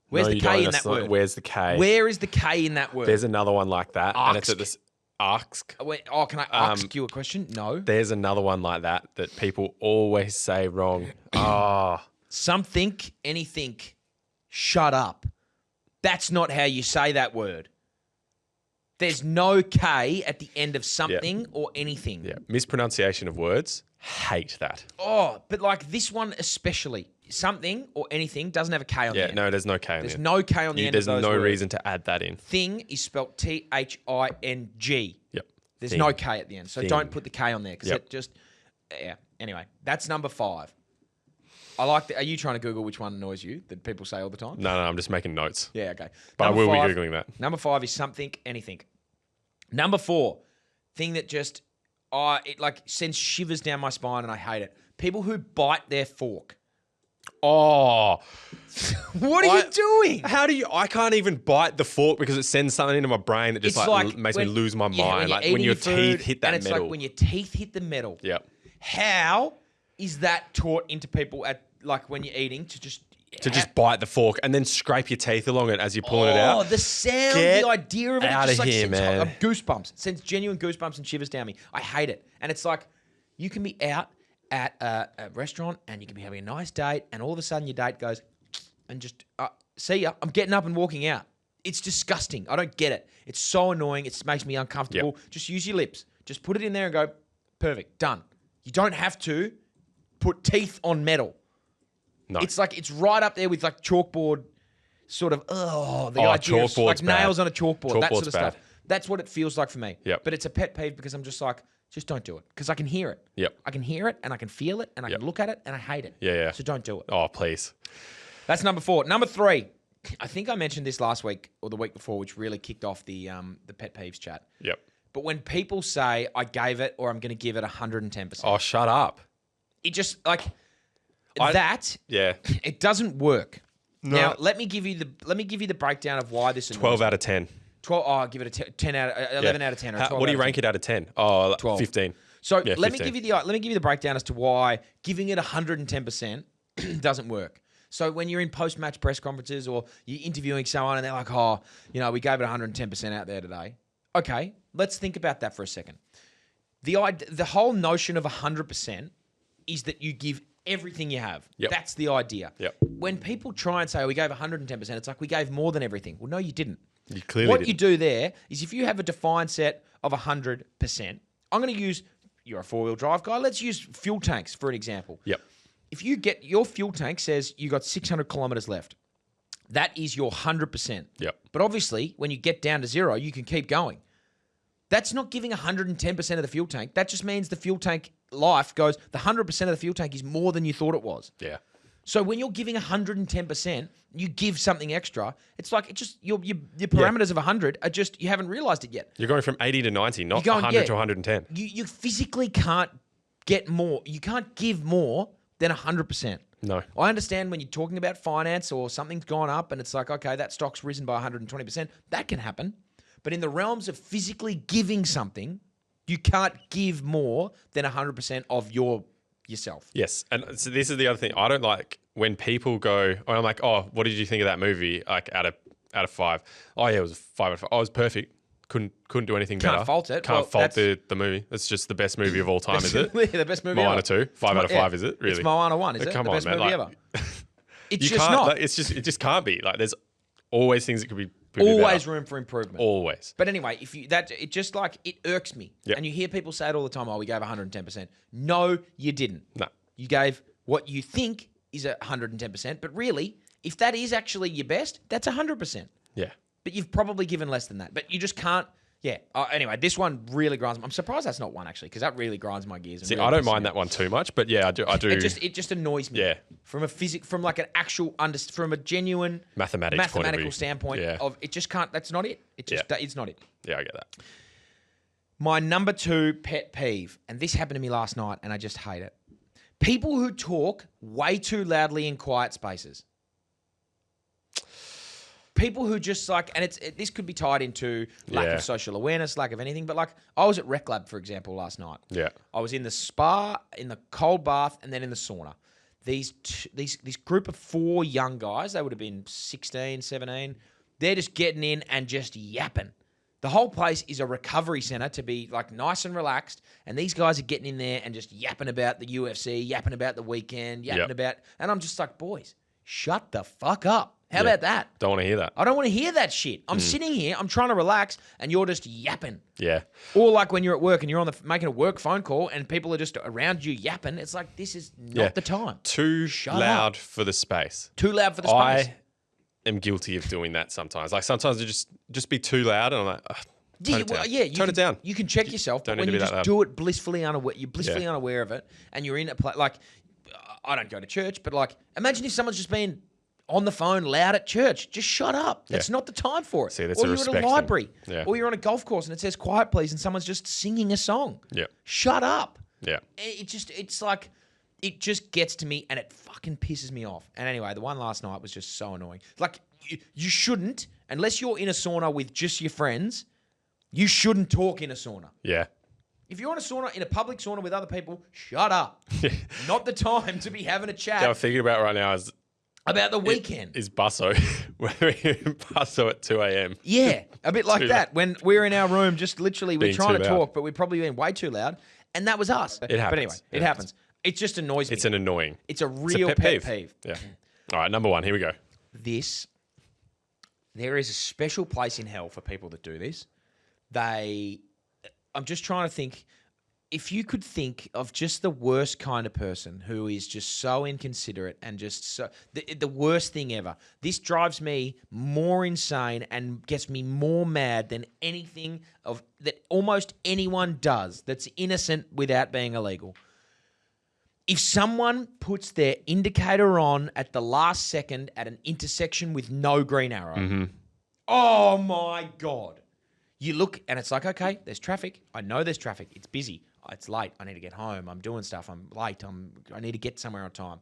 Where's the you K don't. in That's that not- word? Where's the K? Where is the K in that word? There's another one like that. And it's at Ask. this... Ask. Oh, can I ask you a question? No. There's another one like that people always say wrong. Something, anything. Shut up. That's not how you say that word. There's no K at the end of something or anything. Yeah. Mispronunciation of words. Hate that. Oh, but like this one especially. Something or anything doesn't have a K on the Yeah, end. no, there's no K on There's there. no K on the end of There's those no words. reason to add that in. Thing is spelt Thing. Yep. There's Thing. no K at the end. So Thing. don't put the K on there because Yep. it just... Yeah. Anyway, that's number 5. I like are you trying to Google which one annoys you that people say all the time? No, I'm just making notes. Yeah, okay. But Number I will 5, be Googling that. Number 5 is something, anything. Number 4, thing that just... it like sends shivers down my spine and I hate it. People who bite their fork. Oh. What are you doing? How do you... I can't even bite the fork because it sends something into my brain that just It's like makes me when- lose my yeah, mind. you're Like when eating your food teeth hit that and it's metal. like when your teeth hit the metal. Yep. How is that taught into people at like when you're eating to just bite the fork and then scrape your teeth along it as you're pulling it out. Oh, the sound, Get the idea of it, out it just of like here, sends man. goosebumps. It sends genuine goosebumps and shivers down me. I hate it. And it's like you can be out at a restaurant and you can be having a nice date and all of a sudden your date goes and just see ya. I'm getting up and walking out. It's disgusting. I don't get it. It's so annoying. It makes me uncomfortable. Yep. Just use your lips. Just put it in there and go, perfect, done. You don't have to put teeth on metal. No. It's like it's right up there with like chalkboard sort of the Oh, idea of chalkboard's like bad. nails on a chalkboard, that Chalkboard's sort of bad. stuff. That's what it feels like for me. Yep. But it's a pet peeve because I'm just like, just don't do it. Because I can hear it. Yep. I can hear it and I can feel it and I Yep. can look at it and I hate it. Yeah. So don't do it. Oh, please. That's number 4. Number 3. I think I mentioned this last week or the week before, which really kicked off the pet peeves chat. Yep. But when people say, I gave it or I'm going to give it 110%. Oh, shut up. It just, like, Yeah. it doesn't work. No. Now, let me give you the breakdown of why this is 12 out of 10. 12. Oh, I'll give it a 10 out of 11 out of 10 or 12. What do you rank it out of 10? Oh, 12. 15. So Yeah, let 15. me give you the breakdown as to why giving it 110% doesn't work. So when you're in post-match press conferences or you're interviewing someone and they're like, oh, we gave it 110% out there today. Okay, let's think about that for a second. The whole notion of 100% is that you give everything you have. Yep. That's the idea. Yep. When people try and say, we gave 110%, it's like we gave more than everything. Well, no, you didn't. You clearly What didn't. you do there is if you have a defined set of 100%, I'm going to use, you're a 4-wheel drive guy, let's use fuel tanks for an example. Yep. If you get your fuel tank says you got 600 kilometers left, that is your 100%. Yep. But obviously, when you get down to 0, you can keep going. That's not giving 110% of the fuel tank. That just means the fuel tank life goes, the 100% of the fuel tank is more than you thought it was. Yeah. So when you're giving 110%, you give something extra. It's like your parameters of 100 are just, you haven't realized it yet. You're going from 80 to 90, not You're going, 100 yeah. to 110. You physically can't get more. You can't give more than 100%. No. I understand when you're talking about finance or something's gone up and it's like, okay, that stock's risen by 120%. That can happen. But in the realms of physically giving something, you can't give more than 100% of yourself. Yes. And so this is the other thing. I don't like when people go, I'm like, oh, what did you think of that movie? Like out of 5. Oh, yeah, it was a 5 out of 5. Oh, it was perfect. Couldn't do anything better. Can't fault it. Can't Well, fault the movie. It's just the best movie of all time, is it? The best movie Moana ever. 2, 5 out of 5, is it? Really? It's Moana 1, is it? Come the on, best man. movie Like, ever. It's you just can't, not. like, it just can't be. Like, there's always things that could be Always better. room for improvement. Always. But anyway, it just like, it irks me. Yep. And you hear people say it all the time, oh, we gave 110%. No, you didn't. No. You gave what you think is 110%, but really, if that is actually your best, that's 100%. Yeah. But you've probably given less than that. But you just can't. Yeah. Anyway, this one really grinds. I'm surprised that's not one actually, because that really grinds my gears. And See, really I don't pisses me mind that off. one too much, but yeah, I do. It just annoys me. Yeah. From like an actual from a genuine Mathematical standpoint Yeah. of it just can't. That's not it. It's not it. Yeah, I get that. My number 2 pet peeve, and this happened to me last night, and I just hate it. People who talk way too loudly in quiet spaces. People who just like, and this could be tied into lack Yeah. of social awareness, lack of anything, but like I was at Rec Lab, for example, last night. Yeah. I was in the spa, in the cold bath, and then in the sauna. These group of 4 young guys, they would have been 16, 17, they're just getting in and just yapping. The whole place is a recovery center to be like nice and relaxed, and these guys are getting in there and just yapping about the UFC, yapping about the weekend, yapping about, and I'm just like, boys, shut the fuck up. How about that? Don't want to hear that. I don't want to hear that shit. I'm sitting here, I'm trying to relax, and you're just yapping. Yeah. Or like when you're at work and you're making a work phone call and people are just around you yapping. It's like, this is not the time. Too Shut loud up. for the space. Too loud for the space. I am guilty of doing that sometimes. Like sometimes it just be too loud, and I'm like, tone it down. Tone it down. You can check yourself, Don't but when need you to be just that loud. do it blissfully unaware, you're blissfully unaware of it, and you're in a place like, I don't go to church, but like, imagine if someone's just been on the phone loud at church. Just shut up. That's not the time for it. See, that's or a you're at respect a thing. library, Yeah. or you're on a golf course and it says quiet please, and someone's just singing a song. Yeah. Shut up. Yeah. It's like, it just gets to me and it fucking pisses me off. And anyway, the one last night was just so annoying. Like, you shouldn't, unless you're in a sauna with just your friends, you shouldn't talk in a sauna. Yeah. If you're in a public sauna with other people, shut up. Not the time to be having a chat Yeah, I'm thinking about right now is about the weekend. is Busso. We're in Busso at 2 a.m. Yeah, a bit like Too that. When we're in our room, just literally, we're Being trying too to loud. talk, but we're probably being way too loud. And that was us. It happens. But anyway, it happens. It just annoys me. It's an annoying. It's a real pet peeve. Yeah. All right, number 1. Here we go. There is a special place in hell for people that do this. I'm just trying to think, if you could think of just the worst kind of person who is just so inconsiderate and just so the worst thing ever. This drives me more insane and gets me more mad than anything that almost anyone does that's innocent without being illegal. If someone puts their indicator on at the last second at an intersection with no green arrow, oh my God. You look and it's like, okay, there's traffic. I know there's traffic. It's busy. It's late. I need to get home. I'm doing stuff. I'm late. I need to get somewhere on time.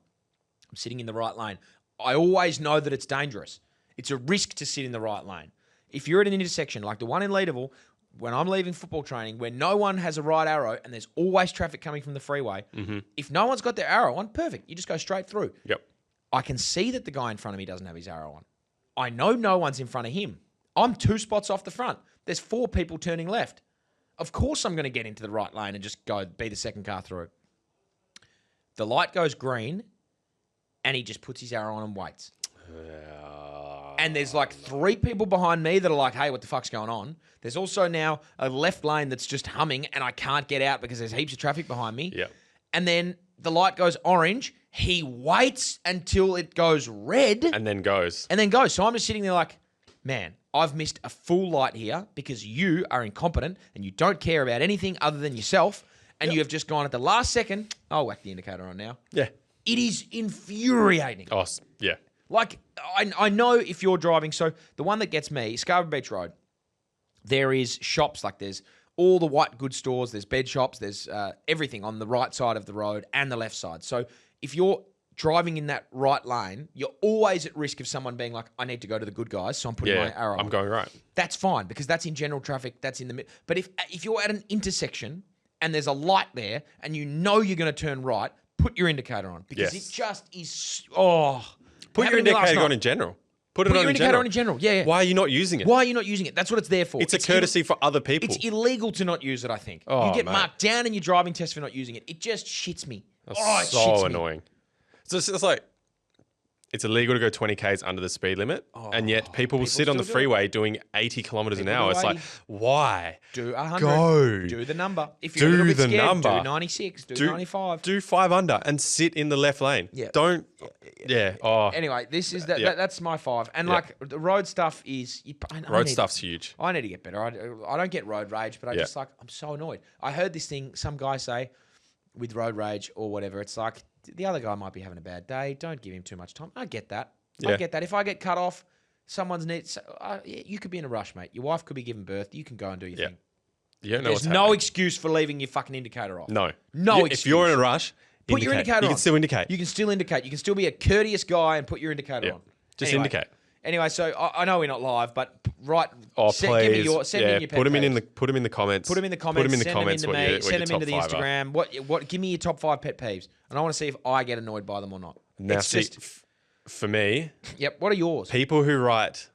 I'm sitting in the right lane. I always know that it's dangerous. It's a risk to sit in the right lane. If you're at an intersection like the one in Leederville, when I'm leaving football training, where no one has a right arrow and there's always traffic coming from the freeway, if no one's got their arrow on, perfect. You just go straight through. Yep. I can see that the guy in front of me doesn't have his arrow on. I know no one's in front of him. I'm 2 spots off the front. There's 4 people turning left. Of course I'm going to get into the right lane and just go be the second car through. The light goes green and he just puts his arrow on and waits. And there's like 3 people behind me that are like, hey, what the fuck's going on? There's also now a left lane that's just humming and I can't get out because there's heaps of traffic behind me. Yep. And then the light goes orange. He waits until it goes red. And then goes. So I'm just sitting there like, man, I've missed a full light here because you are incompetent and you don't care about anything other than yourself. And you have just gone at the last second. I'll whack the indicator on now. Yeah. It is infuriating. Oh, yeah. Like, I know if you're driving. So the one that gets me, Scarborough Beach Road, there is shops, like there's all the white goods stores, there's bed shops, there's everything on the right side of the road and the left side. So if you're driving in that right lane, you're always at risk of someone being like, I need to go to the good guys, so I'm putting my arrow on. I'm going right. That's fine because that's in general traffic, that's in the middle. But if you're at an intersection and there's a light there and you know you're going to turn right, put your indicator on because it just is, Put your indicator on in general. Put your indicator on in general. Yeah. Why are you not using it? Why are you not using it? That's what it's there for. It's a courtesy for other people. It's illegal to not use it, I think. Oh, you get mate. marked down in your driving test for not using it. It just shits me. That's it so shits me. annoying. So it's like, it's illegal to go 20 Ks under the speed limit, and yet people will sit on the still do freeway doing 80 kilometers an hour. It's like, why? Do 100. Go. Do the number. If you're a Do little bit the scared, number. do 96. Do 95. Do 5 under and sit in the left lane. Yeah. Don't. Yeah. Oh. Anyway, this is that's my 5. And like the road stuff is Road stuff's huge. I need to get better. I don't get road rage, but I just like I'm so annoyed. I heard this thing some guy say with road rage or whatever. It's like the other guy might be having a bad day. Don't give him too much time. I get that. I get that. If I get cut off, someone's needs. You could be in a rush, mate. Your wife could be giving birth. You can go and do your thing. You don't know There's what's no happening. excuse for leaving your fucking indicator off. No excuse. If you're in a rush, Put your indicator on. You can still indicate. You can still indicate. You can still be a courteous guy and put your indicator on. Just indicate. Anyway, so I know we're not live, but please. Send in your pet put them in peeves. Put them in the comments. Put them in the comments. Put them in the send comments. them into me. Send them into the top 5 are. Instagram. What? Give me your top 5 pet peeves, and I want to see if I get annoyed by them or not. Now, It's see, just, for me, yep. What are yours? people who write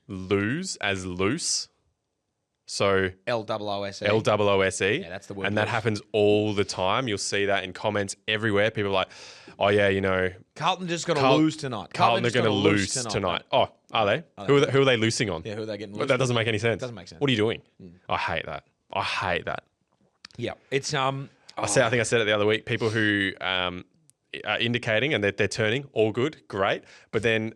lose as loose, so LOOSE. LOOSE. Yeah, that's the word. And that happens all the time. You'll see that in comments everywhere. People are like, oh yeah, you know, Carlton just going to lose tonight. Carlton are going to lose tonight. Oh, are they? Who are they loosing on? Yeah, who are they getting? But that doesn't make any sense. Doesn't make sense. What are you doing? I hate that. I hate that. Yeah, it's I think I said it the other week. People who are indicating and they're turning, all good, great, but then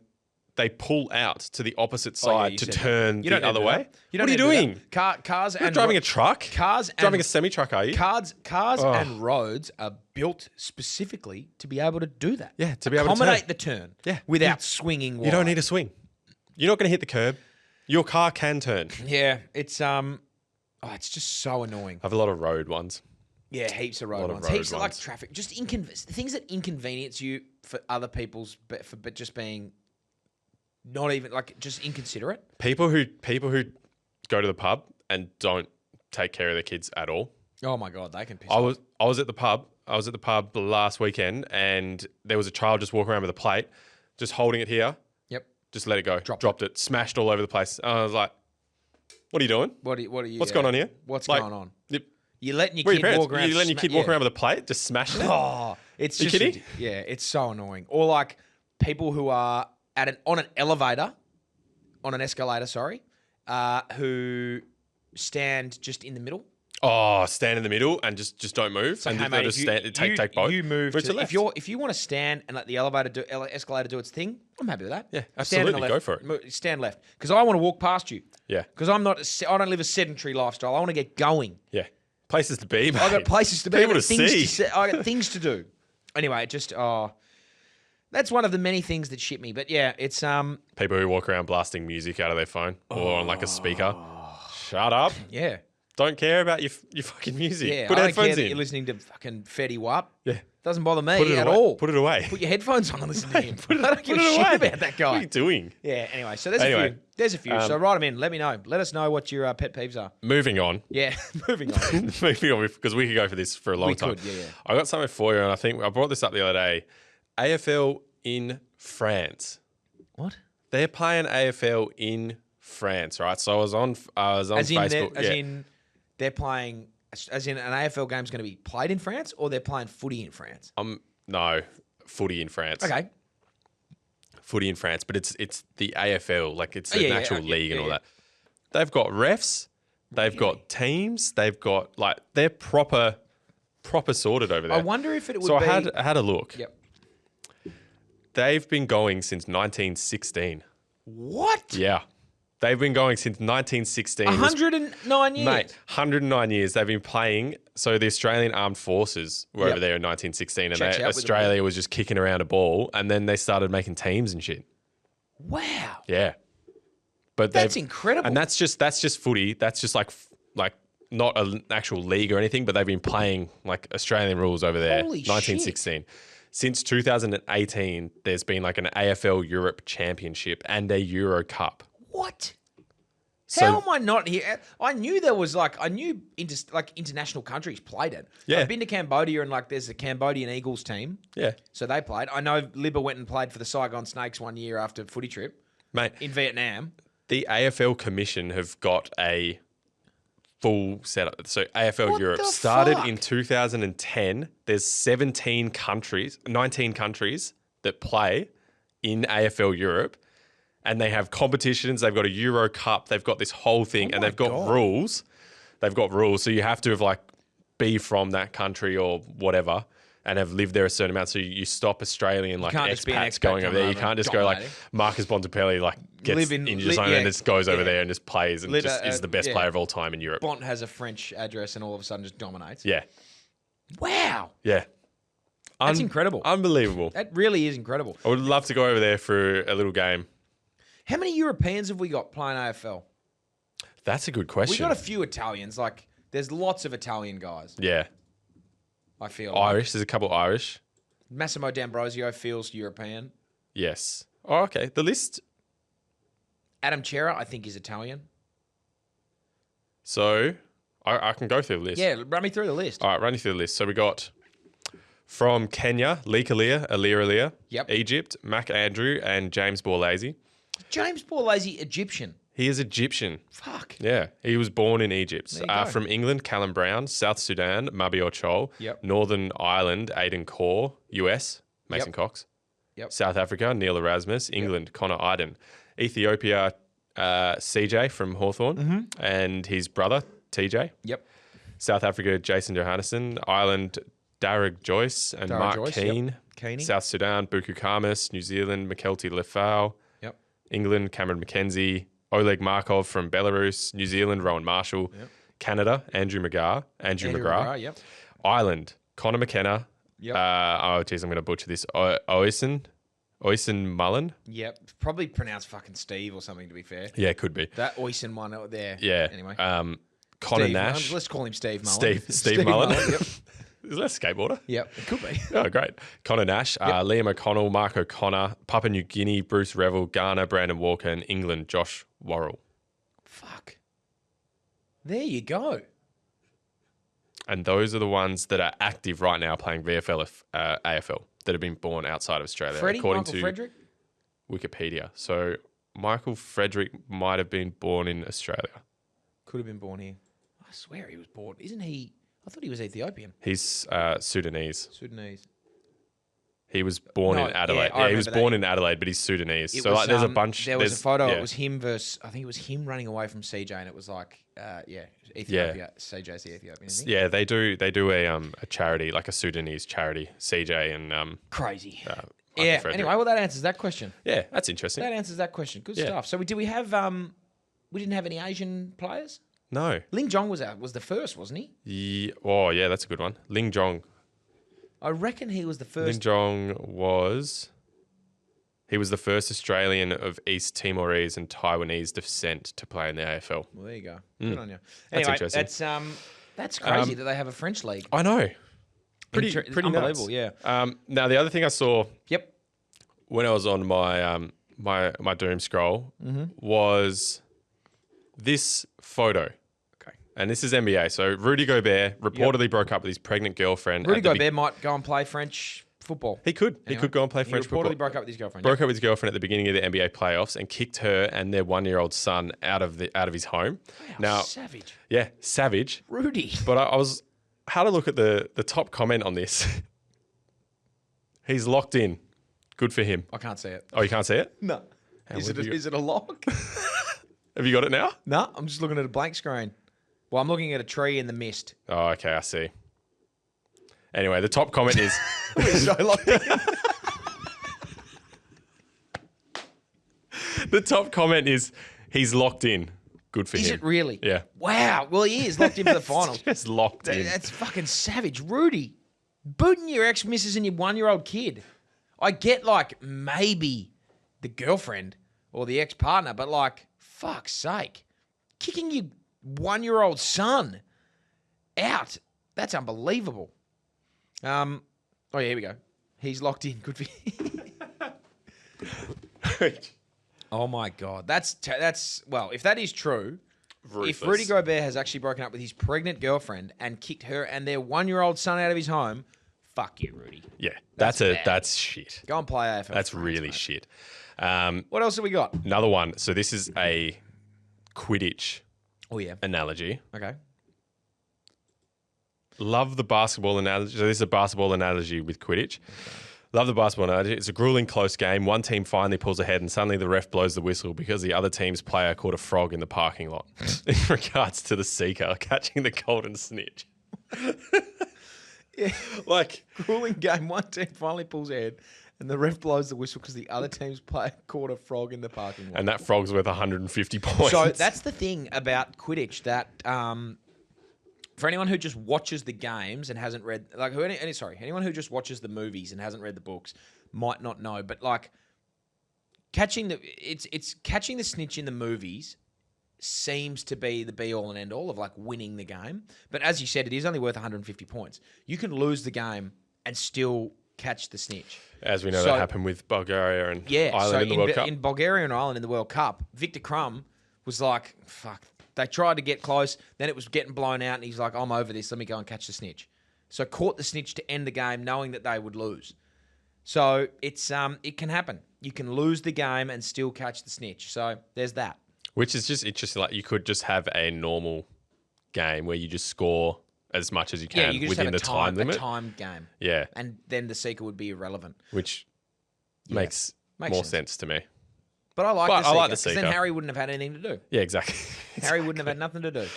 they pull out to the opposite side to turn the other way. What are you doing? Cars You're and driving a truck. Cars driving a semi truck, are you? Cars and roads are built specifically to be able to do that. Yeah, to be able to accommodate the turn. Yeah. without swinging wide. You don't need to swing. You're not going to hit the curb. Your car can turn. Yeah, it's it's just so annoying. I have a lot of road ones. Yeah, heaps of road ones. Heaps of like traffic. Just things that inconvenience you for other people's, but just being not even like just inconsiderate. People who go to the pub and don't take care of their kids at all. Oh my God, they can piss off. I was at the pub. I was at the pub last weekend, and there was a child just walking around with a plate, just holding it here. Yep. Just let it go. Dropped it. Smashed all over the place. I was like, "What are you doing? What are you? What's going on here? What's Like, going on? Yep. You're letting your Where are kid your parents? walk around. You're letting your kid walk around with a plate, just smashing it. Oh, it's You just kidding? yeah, it's so annoying. Or like people who are on an elevator, on an escalator, sorry, who stand just in the middle. Oh, stand in the middle and just don't move, Like, and hey, they'll mate, just if stand, take both. You move to to the left. if you want to stand and let the escalator do its thing, I'm happy with that. Yeah, Stand on the absolutely, left. go for it. Stand left because I want to walk past you. Yeah. Because I don't live a sedentary lifestyle. I want to get going. Yeah, places to be, mate. I got places to be. People I got to things see. I got things to do. Anyway, that's one of the many things that shit me. But yeah, it's people who walk around blasting music out of their phone or on like a speaker. Shut up. Yeah. Don't care about your fucking music. Yeah, Put I don't headphones care that in. you're listening to fucking Fetty Wap. Yeah. Doesn't bother me Put it at away. all. Put it away. Put your headphones on and listen to him. I don't give a Put it shit away. about that guy. What are you doing? Yeah, anyway, so there's a few. There's a few. So write them in. Let me know. Let us know what your pet peeves are. Moving on. Yeah, moving on. Moving on, because we could go for this for a long time. Yeah. I got something for you, and I think I brought this up the other day. AFL in France. What? They're playing AFL in France, right? So I was on Facebook. They're playing, as in an AFL game's going to be played in France, or they're playing footy in France? No, footy in France. Okay. Footy in France, but it's the AFL, like it's an actual league and all that. They've got refs, they've got teams, they've got they're proper sorted over there. I wonder if it would So be... I had a look. Yep. They've been going since 1916. What? Yeah. They've been going since 1916. 109 years. Mate, 109 years they've been playing. So the Australian Armed Forces were over there in 1916 and Australia was just kicking around a ball, and then they started making teams and shit. Wow. Yeah. But that's incredible. And that's just footy. That's just like not an actual league or anything, but they've been playing like Australian rules over there. Holy 1916. Since 2018, there's been like an AFL Europe Championship and a Euro Cup. What? So, how am I not here? I knew there was international countries played it. Yeah. I've been to Cambodia and there's a Cambodian Eagles team. Yeah. So they played. I know Libba went and played for the Saigon Snakes one year after a footy trip. Mate. In Vietnam. The AFL Commission have got a full setup. So AFL What Europe the started fuck? in 2010. There's 19 countries that play in AFL Europe. And they have competitions. They've got a Euro Cup. They've got this whole thing, and they've got rules. They've got rules. So you have to have be from that country or whatever, and have lived there a certain amount. So you stop Australian expats going over there. You can't just go Marcus Bontempelli gets injured and just goes over there and just plays and just is the best player of all time in Europe. Bont has a French address and all of a sudden just dominates. Yeah. Wow. Yeah. That's incredible. Unbelievable. That really is incredible. I would love to go over there for a little game. How many Europeans have we got playing AFL? That's a good question. We got a few Italians. There's lots of Italian guys. Yeah. I feel Irish. There's a couple Irish. Massimo D'Ambrosio feels European. Yes. Oh, okay. The list. Adam Chera, I think, is Italian. So I can go through the list. Yeah, run me through the list. All right, run you through the list. So we got from Kenya, Leek Alir. Yep. Egypt, Mac Andrew and James Borlase. James Borlase, Egyptian. He is Egyptian. Fuck. Yeah, he was born in Egypt. There you go. From England, Callum Brown. South Sudan, Mabior Chol. Yep. Northern Ireland, Aidan Corr. US, Mason Cox. Yep. South Africa, Neil Erasmus. England, Connor Iden. Ethiopia, CJ from Hawthorn and his brother, TJ. Yep. South Africa, Jason Johannesson. Ireland, Darragh Joyce and Mark Keane. Keeney. South Sudan, Buku Kamis. New Zealand, McKelty Lefau. Yep. England, Cameron McKenzie. Oleg Markov from Belarus. New Zealand, Rowan Marshall. Yep. Canada, Andrew McGrath. Yep. Ireland, Conor McKenna. Yep. I'm going to butcher this. Oisin Mullen. Yep. Probably pronounced fucking Steve or something, to be fair. Yeah, could be. That Oisin one out there. Yeah. Anyway. Connor Steve Nash. Mullen. Let's call him Steve Mullen. Steve Mullen. Yep. Is that a skateboarder? Yep. It could be. Oh, great. Connor Nash, Liam O'Connell, Mark O'Connor, Papua New Guinea, Bruce Revel, Ghana, Brandon Walker, and England, Josh Worrell. Fuck. There you go. And those are the ones that are active right now playing VFL, AFL, that have been born outside of Australia, according Michael to Frederick? Wikipedia. So Michael Frederick might have been born in Australia. Could have been born here. I swear he was born. Isn't he? I thought he was Ethiopian. He's Sudanese. Sudanese. He was born in Adelaide. I he was remember born that. in Adelaide, but he's Sudanese. It So was, there's a bunch. There was a photo. Yeah. It was him versus. I think it was him running away from CJ, and it was Ethiopia. CJ's the Ethiopian. Isn't he? Yeah, they do a charity, like a Sudanese charity. CJ and Crazy. Michael Yeah. Frederick. Anyway, well, that answers that question. Yeah, that's interesting. That answers that question. Good Yeah. stuff. So did we have? We didn't have any Asian players. No. Ling Jong was the first, wasn't he? Oh, yeah, that's a good one. Ling Jong. I reckon he was the first. Lin Jong was... He was the first Australian of East Timorese and Taiwanese descent to play in the AFL. Well, there you go. Good on you. That's Anyway, interesting. that's crazy that they have a French league. I know. Pretty unbelievable, nuts. yeah. Now, the other thing I saw Yep. when I was on my my doom scroll was this photo. Okay. And this is NBA. So Rudy Gobert reportedly broke up with his pregnant girlfriend. Rudy Gobert might go and play French football. He could. Anyway, He could go and play French he football. reportedly broke up with his girlfriend. Broke up with his girlfriend at the beginning of the NBA playoffs and kicked her and their 1-year-old son out of his home. Wow, Now, savage. yeah, savage. Rudy. But I had a look at the top comment on this. He's locked in. Good for him. I can't see it. Oh, you can't see it? No. Is it a lock? Have you got it now? No, I'm just looking at a blank screen. Well, I'm looking at a tree in the mist. Oh, okay, I see. Anyway, the top comment is... So locked in. The top comment is, he's locked in. Good for him. Is it really? Yeah. Wow. Well, he is locked in for the finals. Just locked in. That's fucking savage. Rudy, booting your ex-missus and your 1-year-old kid. I get, like, maybe the girlfriend or the ex-partner, but, like, fuck's sake. Kicking your 1-year-old son out. That's unbelievable. Oh, yeah, here we go. He's locked in. Good for you. Oh, my God. That's well, if that is true, Ruthless. if Rudy Gobert has actually broken up with his pregnant girlfriend and kicked her and their 1-year-old son out of his home, fuck you, Rudy. Yeah, That's bad. that's shit. Go and play AFL. That's France, really mate. shit. What else have we got? Another one. So this is a Quidditch Oh, yeah. analogy. Okay. Love the basketball analogy. So this is a basketball analogy with Quidditch. Love the basketball analogy. It's a grueling close game. One team finally pulls ahead and suddenly the ref blows the whistle because the other team's player caught a frog in the parking lot. In regards to the seeker catching the golden snitch. Yeah. Like, Grueling game. One team finally pulls ahead and the ref blows the whistle because the other team's player caught a frog in the parking lot. and that frog's worth 150 points. So that's the thing about Quidditch that for anyone who just watches the games and hasn't read, like, anyone who just watches the movies and hasn't read the books might not know, but like catching the snitch in the movies seems to be the be all and end all of like winning the game. But as you said, it is only worth 150 points. You can lose the game and still catch the snitch. As we know, that happened with Bulgaria and Ireland in the World Cup. In Bulgaria and Ireland in the World Cup, Victor Krum was like, fuck. They tried to get close, then it was getting blown out, and he's like, I'm over this, let me go and catch the snitch. So caught the snitch to end the game, knowing that they would lose. So it's it can happen. You can lose the game and still catch the snitch. So there's that. Which is just interesting. Like, you could just have a normal game where you just score as much as you can you can just within have the time limit. a timed game. Yeah. And then the seeker would be irrelevant. Which makes more sense to me. But I like I like the because seeker. then Harry wouldn't have had anything to do. Yeah, exactly. Harry wouldn't have had nothing to do.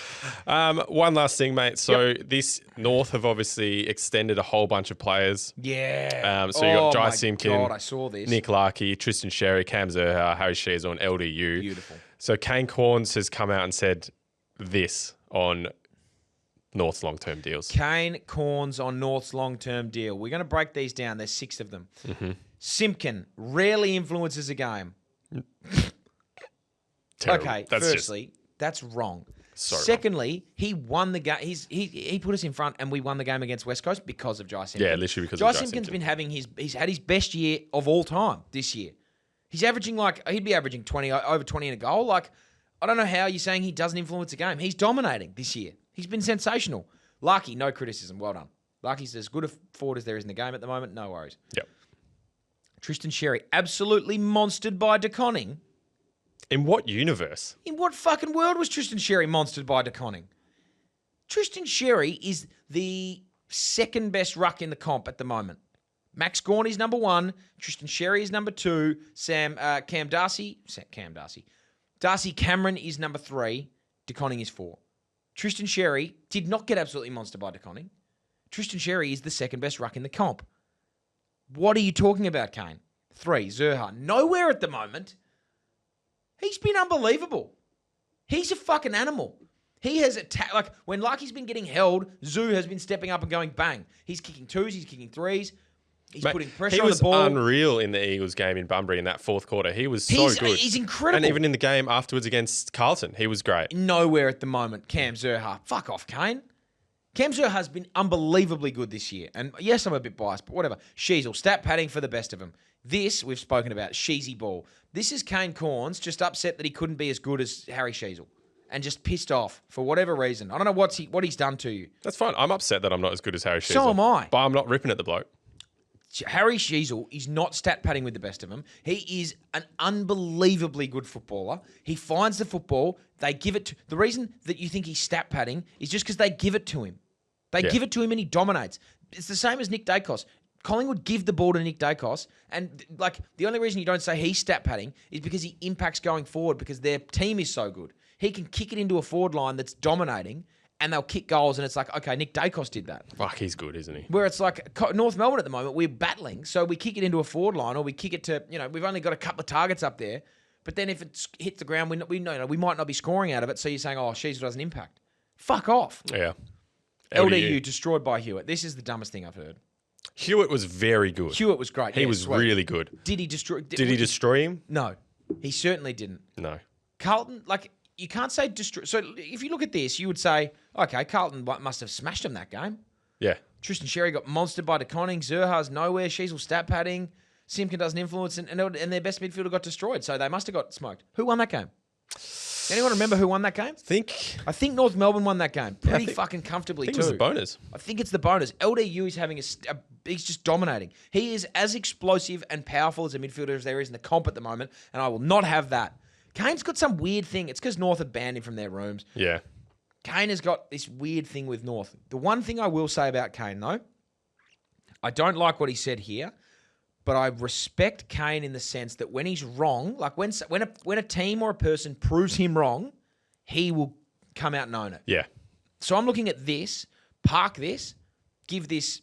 One last thing, mate. So this North have obviously extended a whole bunch of players. Yeah. So you got Jai my Simpkin, God, I saw this. Nick Larkey, Tristan Sherry, Cam Zerha, Harry Shears on LDU. Beautiful. So Kane Corns has come out and said this on North's long-term deals. Kane Corns on North's long-term deal. We're going to break these down. There's 6 of them. Mm-hmm. Simpkin rarely influences a game. Terrible. Okay, That's firstly, that's wrong. So Secondly, he won the game. He put us in front, and we won the game against West Coast because of Jai Simpkin. Yeah, literally because Jai of Jai Simpkin's Simpkin. been having he's had his best year of all time this year. He's averaging he'd be averaging over 20 in a goal. Like, I don't know how you're saying he doesn't influence a game. He's dominating this year. He's been sensational. Larkey, no criticism. Well done. Larkey's as good a forward as there is in the game at the moment. No worries. Yep. Tristan Sherry, absolutely monstered by DeConning. In what universe? In what fucking world was Tristan Sherry monstered by DeConning? Tristan Sherry is the second best ruck in the comp at the moment. Max Gawn is number 1. Tristan Sherry is number 2. Darcy Cameron is number 3. DeConning is 4. Tristan Sherry did not get absolutely monstered by DeConning. Tristan Sherry is the second best ruck in the comp. What are you talking about, Kane? 3. Zerha. Nowhere at the moment. He's been unbelievable. He's a fucking animal. He has attacked, like, when Lucky's been getting held, Zoo has been stepping up and going bang. He's kicking twos, he's kicking threes. He's putting pressure on the ball. He was unreal in the Eagles game in Bunbury in that fourth quarter. He was so good. He's incredible. And even in the game afterwards against Carlton, he was great. Nowhere at the moment, Cam Zurhaar. Fuck off, Kane. Cam Zurhaar's been unbelievably good this year. And yes, I'm a bit biased, but whatever. Sheasel, stat padding for the best of them. This, we've spoken about, Sheezy ball. This is Kane Corns just upset that he couldn't be as good as Harry Sheasel. And just pissed off for whatever reason. I don't know what he's done to you. That's fine. I'm upset that I'm not as good as Harry Sheasel. So am I. But I'm not ripping at the bloke. Harry Sheasel is not stat padding with the best of them. He is an unbelievably good footballer. He finds the football. They give it to... The reason that you think he's stat padding is just because they give it to him. They give it to him and he dominates. It's the same as Nick Dacos. Collingwood give the ball to Nick Dacos, and like the only reason you don't say he's stat padding is because he impacts going forward because their team is so good. He can kick it into a forward line that's dominating, and they'll kick goals, and it's like, okay, Nick Dacos did that. Fuck, he's good, isn't he? Where it's like North Melbourne at the moment, we're battling, so we kick it into a forward line, or we kick it to, we've only got a couple of targets up there, but then if it hits the ground, we might not be scoring out of it, so you're saying, oh, Sheasel doesn't impact. Fuck off. Yeah. LDU destroyed by Hewitt. This is the dumbest thing I've heard. Hewitt was very good. Hewitt was great. He was really good. Did he destroy? Did he destroy him? No, he certainly didn't. No. Carlton, like, you can't say destroy. So if you look at this, you would say, okay, Carlton must have smashed him that game. Yeah. Tristan Sherry got monstered by DeConning. Zurhaar's nowhere. Sheasel stat padding. Simpkin doesn't influence, and their best midfielder got destroyed. So they must have got smoked. Who won that game? Anyone remember who won that game? I think North Melbourne won that game pretty fucking comfortably too. I think it was the bonus. I think it's the bonus. LDU is having he's just dominating. He is as explosive and powerful as a midfielder as there is in the comp at the moment, and I will not have that. Kane's got some weird thing. It's because North have banned him from their rooms. Yeah. Kane has got this weird thing with North. The one thing I will say about Kane, though, I don't like what he said here, but I respect Kane in the sense that when he's wrong, like when a team or a person proves him wrong, he will come out and own it. Yeah. So I'm looking at this, park this, give this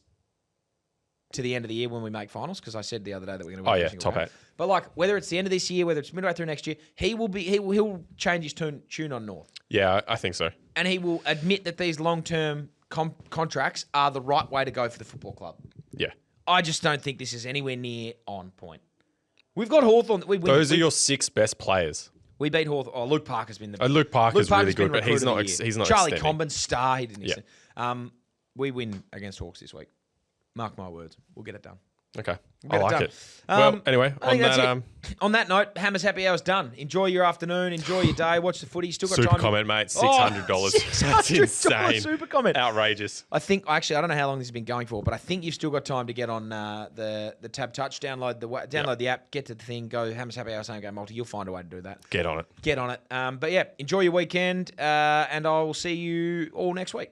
to the end of the year when we make finals, because I said the other day that we're going to win. Top 8. But like whether it's the end of this year, whether it's midway through next year, he'll change his tune on North. Yeah, I think so. And he will admit that these long-term contracts are the right way to go for the football club. Yeah. I just don't think this is anywhere near on point. We've got Hawthorn. Those are your 6 best players. We beat Hawthorn. Oh, Luke Parker's been the best. Luke Parker's really good, but he's not Charlie extending. Comben, star. He didn't extend. We win against Hawks this week. Mark my words. We'll get it done. Okay. We'll I like done. it. Well, anyway, on that note, Hammers Happy Hour's done. Enjoy your afternoon. Enjoy your day. Watch the footy. Still got super time. Comment, mate. $600. That's insane. Super comment. Outrageous. I think, actually, I don't know how long this has been going for, but I think you've still got time to get on the TABtouch, download the app, get to the thing, go Hammers Happy Hour, same game multi. You'll find a way to do that. Get on it. But yeah, enjoy your weekend, and I will see you all next week.